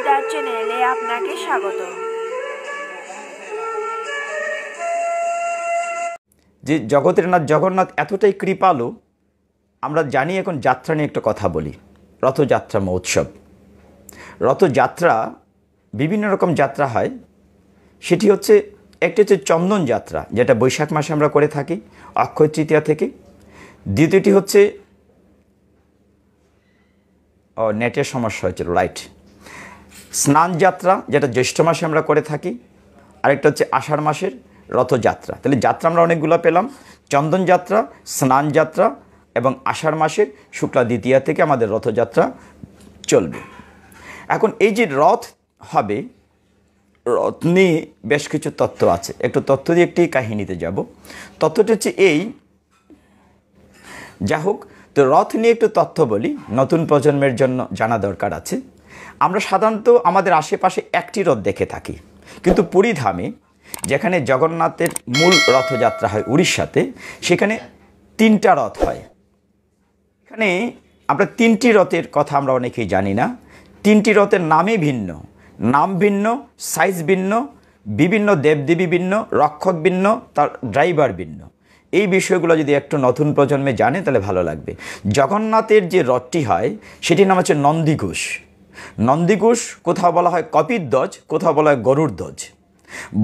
তার চ্যানেলে আপনাকে স্বাগত। যে জগতের নাথ জগন্নাথ এতটাই কৃপালু, আমরা জানি। এখন যাত্রা নিয়ে একটা কথা বলি। রথযাত্রা মহোৎসব, রথযাত্রা বিভিন্ন রকম যাত্রা হয়। সেটি হচ্ছে একটি হচ্ছে চন্দন যাত্রা, যেটা বৈশাখ মাসে আমরা করে থাকি অক্ষয় তৃতীয়া থেকে। দ্বিতীয়টি হচ্ছে নেটের সমস্যা হয়েছিল, রাইট, স্নান যাত্রা, যেটা জ্যৈষ্ঠ মাসে আমরা করে থাকি। আরেকটা হচ্ছে আষাঢ় মাসের রথযাত্রা। তাহলে যাত্রা আমরা অনেকগুলো পেলাম, চন্দন যাত্রা, স্নান যাত্রা এবং আষাঢ় মাসের শুক্লা দ্বিতীয়া থেকে আমাদের রথযাত্রা চলবে। এখন এই যে রথ হবে, রথ নিয়ে বেশ কিছু তত্ত্ব আছে। একটু তত্ত্ব দিয়ে একটি কাহিনীতে যাব। তত্ত্বটি হচ্ছে এই, যা হোক, তো রথ নিয়ে একটু তথ্য বলি, নতুন প্রজন্মের জন্য জানা দরকার আছে। আমরা সাধারণত আমাদের আশেপাশে একটি রথ দেখে থাকি, কিন্তু পুরীধামে, যেখানে জগন্নাথের মূল রথযাত্রা হয় উড়িষ্যাতে, সেখানে 3টা রথ হয়। এখানে আমরা 3টি রথের কথা আমরা অনেকেই জানি না। 3টি রথের নামই ভিন্ন, নাম ভিন্ন, সাইজ ভিন্ন, বিভিন্ন দেবদেবী ভিন্ন, রক্ষক ভিন্ন, তার ড্রাইভার ভিন্ন। এই বিষয়গুলো যদি একটু নতুন প্রজন্মে জানে তাহলে ভালো লাগবে। জগন্নাথের যে রথটি হয় সেটির নাম হচ্ছে নন্দীঘোষ। নন্দীঘোষ কোথাও বলা হয় কপিধ্বজ, কোথাও বলা হয় গরুড় ধ্বজ।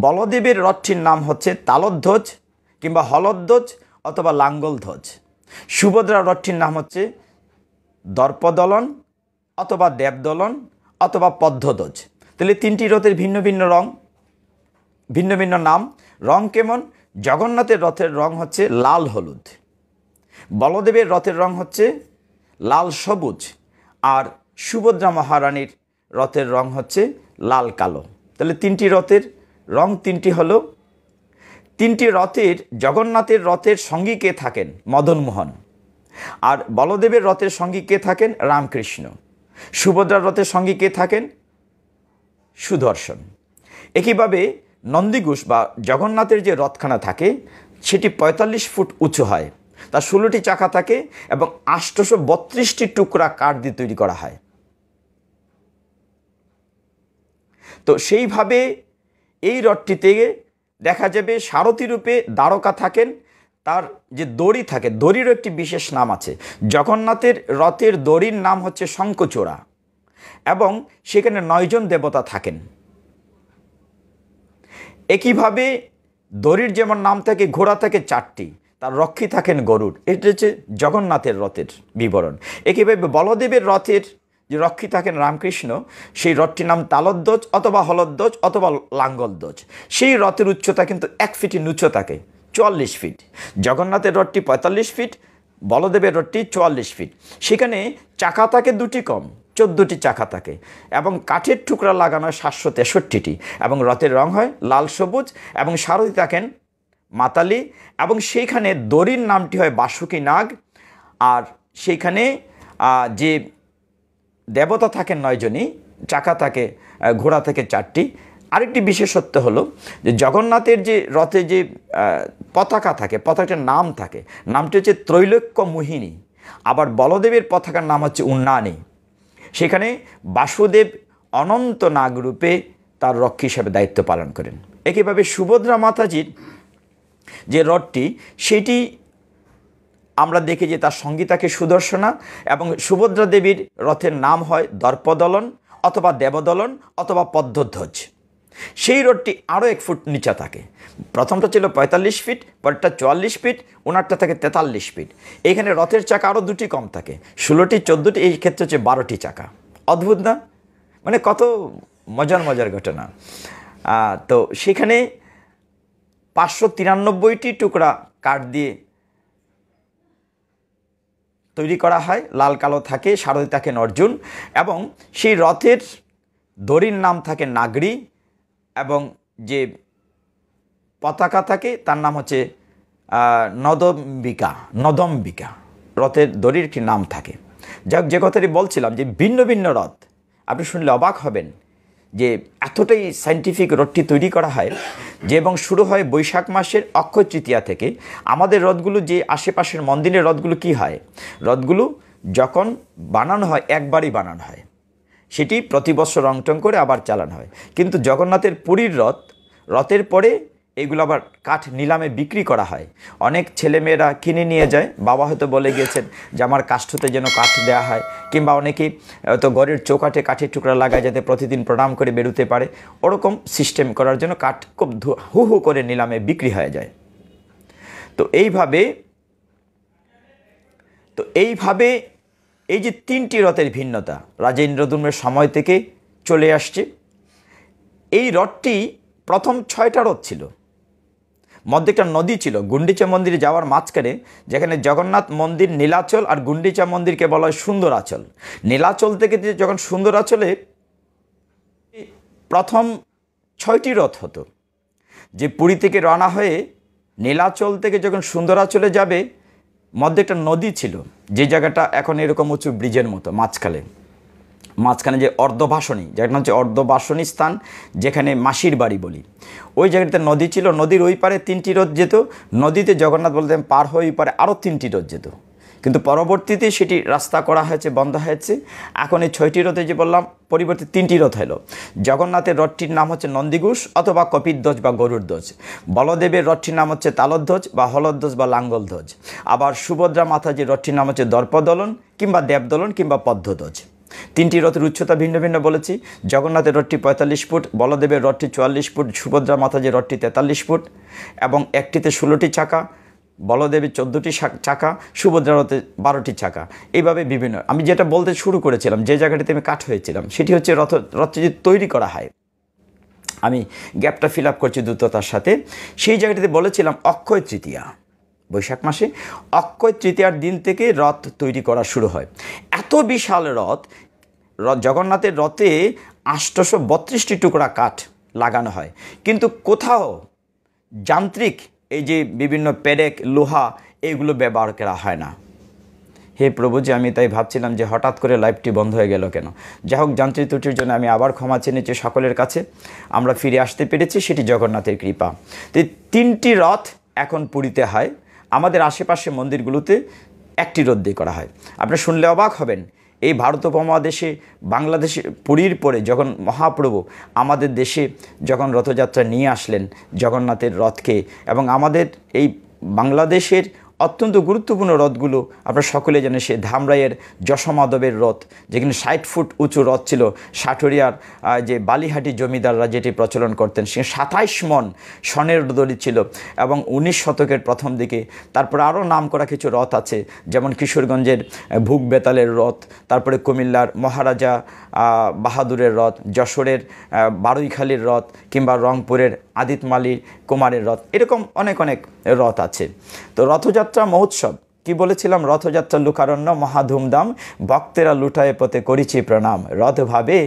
বলদেবের রথটির নাম হচ্ছে তালধ্বজ কিংবা হলধ্বজ অথবা লাঙ্গল ধ্বজ। সুভদ্রার রথটির নাম হচ্ছে দর্পদলন অথবা দেবদলন অথবা পদ্মধ্বজ। তাহলে 3টি রথের ভিন্ন ভিন্ন রং, ভিন্ন ভিন্ন নাম। রং কেমন? জগন্নাথের রথের রং হচ্ছে লাল হলুদ, বলদেবের রথের রং হচ্ছে লাল সবুজ, আর সুভদ্রা মহারানীর রথের রং হচ্ছে লাল কালো। তাহলে 3টি রথের রং 3টি হলো। 3টি রথের, জগন্নাথের রথের সঙ্গী কে থাকেন? মদনমোহন। আর বলদেবের রথের সঙ্গী কে থাকেন? রামকৃষ্ণ। সুভদ্রার রথের সঙ্গী কে থাকেন? সুদর্শন। একইভাবে নন্দীঘোষ বা জগন্নাথের যে রথখানা থাকে সেটি 45 ফুট উঁচু হয়, তার 16টি চাকা থাকে এবং 832টি টুকরা কাঠ দিয়ে তৈরি করা হয়। তো সেইভাবে এই রথটিতে দেখা যাবে সারথী রূপে দ্বারকা থাকেন। তার যে দড়ি থাকে, দড়িরও একটি বিশেষ নাম আছে। জগন্নাথের রথের দড়ির নাম হচ্ছে শঙ্খচূড়া এবং সেখানে 9 জন দেবতা থাকেন। একইভাবে দড়ির যেমন নাম থাকে, ঘোড়া থাকে 4টি, তার রক্ষী থাকেন গরুড়। এটা হচ্ছে জগন্নাথের রথের বিবরণ। একইভাবে বলদেবের রথের যে রক্ষী থাকেন রামকৃষ্ণ, সেই রথটির নাম তালধ্বজ অথবা হলধ্বজ অথবা লাঙ্গলধ্বজ। সেই রথের উচ্চতা কিন্তু 1 ফিট উচ্চ থাকে, 44 ফিট। জগন্নাথের রথটি 45 ফিট, বলদেবের রথটি 44 ফিট। সেখানে চাকা থাকে 2টি কম, 14টি চাকা থাকে এবং কাঠের টুকরা লাগানো 763টি এবং রথের রং হয় লাল সবুজ এবং সারথী থাকেন মাতালি এবং সেইখানে দড়ির নামটি হয় বাসুকী নাগ। আর সেইখানে যে দেবতা থাকেন 9 জনই, চাকা থাকে, ঘোড়া থেকে 4টি। আরেকটি বিশেষত্ব হলো যে জগন্নাথের যে রথে যে পতাকা থাকে, পতাকার নাম থাকে, নামটি হচ্ছে ত্রৈলোক্য মোহিনী। আবার বলদেবের পতাকার নাম হচ্ছে উন্নয়নী। সেখানে বাসুদেব অনন্ত নাগরূপে তার রক্ষী হিসাবে দায়িত্ব পালন করেন। একইভাবে সুভদ্রা মাতাজির যে রথটি, সেটি আমরা দেখি যে তার সঙ্গী থাকে সুদর্শনা এবং সুভদ্রা দেবীর রথের নাম হয় দর্পদলন অথবা দেবদলন অথবা পদ্মধ্বজ। সেই রথটি আরও 1 ফুট নিচে থাকে। প্রথমটা ছিল 45 ফিট, পরেরটা 44 ফিট, ওনারটা থাকে 43 ফিট। এইখানে রথের চাকা আরও 2টি কম থাকে, 16টি 14টি, এই ক্ষেত্রে হচ্ছে 12টি চাকা। অদ্ভুত না? মানে কত মজার মজার ঘটনা। তো সেখানে 593টি টুকরা কাঠ দিয়ে তৈরি করা হয়, লাল কালো থাকে, সারথী থাকেন অর্জুন এবং সেই রথের দড়ির নাম থাকে নাগরি এবং যে পতাকা থাকে তার নাম হচ্ছে নদম্বিকা। রথের দড়ির একটি নাম থাকে। যাক, যে কথাটি বলছিলাম যে ভিন্ন ভিন্ন রথ, আপনি শুনলে অবাক হবেন যে এতটাই সায়েন্টিফিক রথটি তৈরি করা হয় যে, এবং শুরু হয় বৈশাখ মাসের অক্ষয় তৃতীয়া থেকে। আমাদের রথগুলো যে আশেপাশের মন্দিরের রথগুলো কি হয়, রথগুলো যখন বানানো হয় একবারই বানানো হয়, সেটি প্রতি বছর রং টং করে আবার চালানো হয়। কিন্তু জগন্নাথের পুরীর রথের পরে এগুলো আবার কাঠ নিলামে বিক্রি করা হয়। অনেক ছেলেমেয়েরা কিনে নিয়ে যায়, বাবা হয়তো বলে গিয়েছেন যে আমার কাষ্ঠতে যেন কাঠ দেওয়া হয়, কিংবা অনেকেই হয়তো ঘরের চৌকাঠে কাঠের টুকরা লাগায় যাতে প্রতিদিন প্রণাম করে বেরোতে পারে, ওরকম সিস্টেম করার জন্য কাঠ খুব হু হু করে নিলামে বিক্রি হয়ে যায়। তো এইভাবে এই যে 3টি রথের ভিন্নতা রাজা ইন্দ্রদ্যুম্নের সময় থেকে চলে আসছে। এই রথটি প্রথম 6টা রথ ছিল, মধ্যে একটা নদী ছিল গুন্ডিচা মন্দিরে যাওয়ার মাঝখানে, যেখানে জগন্নাথ মন্দির নীলাচল আর গুন্ডিচা মন্দিরকে বলা হয় সুন্দরাচল। নীলাচল থেকে যখন সুন্দরাচলে প্রথম 6টি রথ হতো, যে পুরী থেকে রওনা হয়ে নীলাচল থেকে যখন সুন্দরাচলে যাবে, মধ্যে একটা নদী ছিল, যে জায়গাটা এখন এরকম উঁচু ব্রিজের মতো মাঝখানে যে অর্ধবাসনী, যেখানে হচ্ছে অর্ধবাসনী স্থান, যেখানে মাসির বাড়ি বলি, ওই জায়গাটাতে নদী ছিল। নদীর ওই পারে 3টি রথ যেত, নদীতে জগন্নাথ বলতেন পার হয়ে ওই পারে আরও 3টি রথ যেত। কিন্তু পরবর্তীতে সেটি রাস্তা করা হয়েছে, বন্ধ হয়েছে। এখন এই 6টি রথে যে বললাম পরিবর্তে 3টি রথ হলো। জগন্নাথের রথটির নাম হচ্ছে নন্দীঘোষ অথবা কপিধ্বজ বা গরুড় ধ্বজ। বলদেবের রথটির নাম হচ্ছে তালধ্বজ বা হলধ্বজ বা লাঙ্গল ধ্বজ। আবার সুভদ্রা মাতাজির রথটির নাম হচ্ছে দর্পদলন কিংবা দেবদলন কিংবা পদ্মধ্বজ। 3টি রথের উচ্চতা ভিন্ন ভিন্ন বলেছি। জগন্নাথের রথটি 45 ফুট, বলদেবের রথটি 44 ফুট, সুভদ্রা মাতাজির রথটি 43 ফুট, এবং একটিতে 16টি চাকা, বলদেবের 14টি চাকা, সুভদ্রা রথে 12টি চাকা। এইভাবে বিভিন্ন, আমি যেটা বলতে শুরু করেছিলাম, যে জায়গাটিতে আমি কাট হয়েছিলাম, সেটি হচ্ছে রথটি যে তৈরি করা হয়, আমি গ্যাপটা ফিল আপ করছি দ্রুততার সাথে। সেই জায়গাটিতে বলেছিলাম অক্ষয় তৃতীয়া, বৈশাখ মাসে অক্ষয় তৃতীয়ার দিন থেকে রথ তৈরি করা শুরু হয়। এত বিশাল রথ, জগন্নাথের রথে 832টি টুকরা কাঠ লাগানো হয়, কিন্তু কোথাও যান্ত্রিক এই যে বিভিন্ন পেরেক, লোহা, এগুলো ব্যবহার করা হয় না। হে প্রভু, যে আমি তাই ভাবছিলাম যে হঠাৎ করে লাইভটি বন্ধ হয়ে গেল কেন। যাই হোক, যান্ত্রিক ত্রুটির জন্য আমি আবার ক্ষমা চেয়ে নিচ্ছি সকলের কাছে। আমরা ফিরে আসতে পেরেছি, সেটি জগন্নাথের কৃপা। তো 3টি রথ এখন পুরীতে হয়, আমাদের আশেপাশে মন্দিরগুলোতে 1টি রথ দিয়ে করা হয়। আপনি শুনলে অবাক হবেন, এই ভারত উপমহাদেশে বাংলাদেশে পুরীর পরে যখন মহাপ্রভু আমাদের দেশে যখন রথযাত্রা নিয়ে আসলেন জগন্নাথের রথকে, এবং আমাদের এই বাংলাদেশের অত্যন্ত গুরুত্বপূর্ণ রথগুলো আপনারা সকলে জানেন, সে ধামরাইয়ের যশোমাধবের রথ, যেখানে 60 ফুট উঁচু রথ ছিল। সাটুরিয়ার যে বালিহাটি জমিদাররা যেটি প্রচলন করতেন, সে 27 মণ স্বর্ণের দড়ি ছিল, এবং 19 শতকের প্রথম দিকে। তারপরে আরও নাম করা কিছু রথ আছে, যেমন কিশোরগঞ্জের ভুগ বেতালের রথ, তারপরে কুমিল্লার মহারাজা বাহাদুরের রথ, যশোরের বারুইখালীর রথ, কিংবা রংপুরের আদিতমালী কুমারের রথ, এরকম অনেক অনেক রথ আছে। তো রথযাত্রা মহোৎসব কি বলেছিলাম, রথযাত্রা লুকারণ্য মহাধুমধাম, ভক্তেরা লুটায় পথে করিছি প্রণাম, রথ ভাবে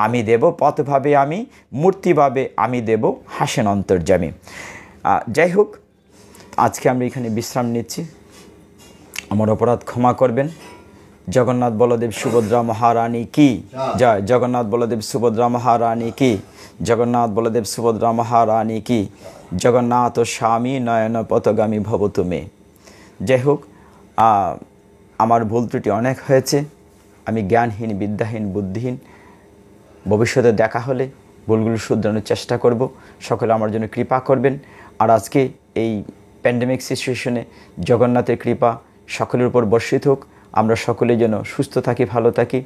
আমি দেব, পথ ভাবে আমি, মূর্তি ভাবে আমি দেব, হাসেন অন্তর্যামী। যাই হোক, আজকে আমরা এখানে বিশ্রাম নিচ্ছি, আমার অপরাধ ক্ষমা করবেন। জগন্নাথ বলদেব সুভদ্রা মহারানী কি জয়, জগন্নাথ বলদেব সুভদ্রা মহারানী কি, জগন্নাথ বলদেব সুভদ্রা মহারানী কি, জগন্নাথ স্বামী নয়ন পথগামী ভব তুমি। যাই হোক, আমার ভুল ত্রুটি অনেক হয়েছে, আমি জ্ঞানহীন, বিদ্যাহীন, বুদ্ধিহীন। ভবিষ্যতে দেখা হলে ভুলগুলো শুধরানোর চেষ্টা করব। সকলে আমার জন্য কৃপা করবেন। আর আজকে এই প্যান্ডেমিক সিচুয়েশনে জগন্নাথের কৃপা সকলের উপর বর্ষিত হোক। আমরা সকলে যেন সুস্থ থাকি, ভালো থাকি।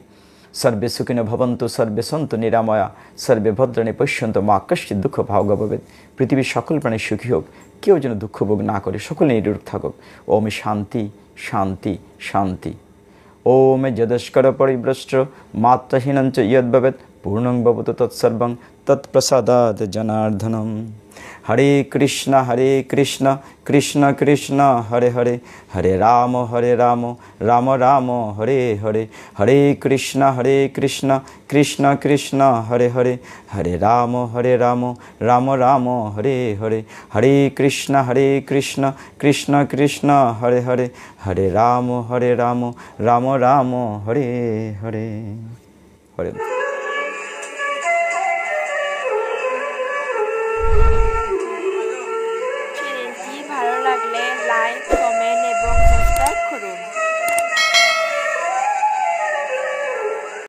সর্বে সুখিনো ভবন্তু, সর্বে সন্তু নিরাময়া, সর্বে ভদ্রাণী পশ্যন্ত মা কশ্চিৎ দুঃখ ভাগভবেৎ। পৃথিবীর সকল প্রাণী সুখী হোক, কেউ যেন দুঃখ ভোগ না করে, সকলে নিরোগ থাকুক। ওম শান্তি শান্তি শান্তি। ওম যদস্কর পরিভ্রষ্ট মাত্রাহীনঞ্চ ইয়দ্ভবেৎ পূর্ণং ভবতু তৎসর্বং তৎপ্রসাদাৎ জনার্দনম। হরে কৃষ্ণ কৃষ্ণ কৃষ্ণ হরে হরে, হরে রাম রাম রাম হরে হরে, হরে কৃষ্ণ কৃষ্ণ কৃষ্ণ হরে হরে, হরে রাম রাম রাম হরে হরে, হরে কৃষ্ণ কৃষ্ণ কৃষ্ণ হরে হরে, হরে রাম রাম রাম হরে হরে। হরে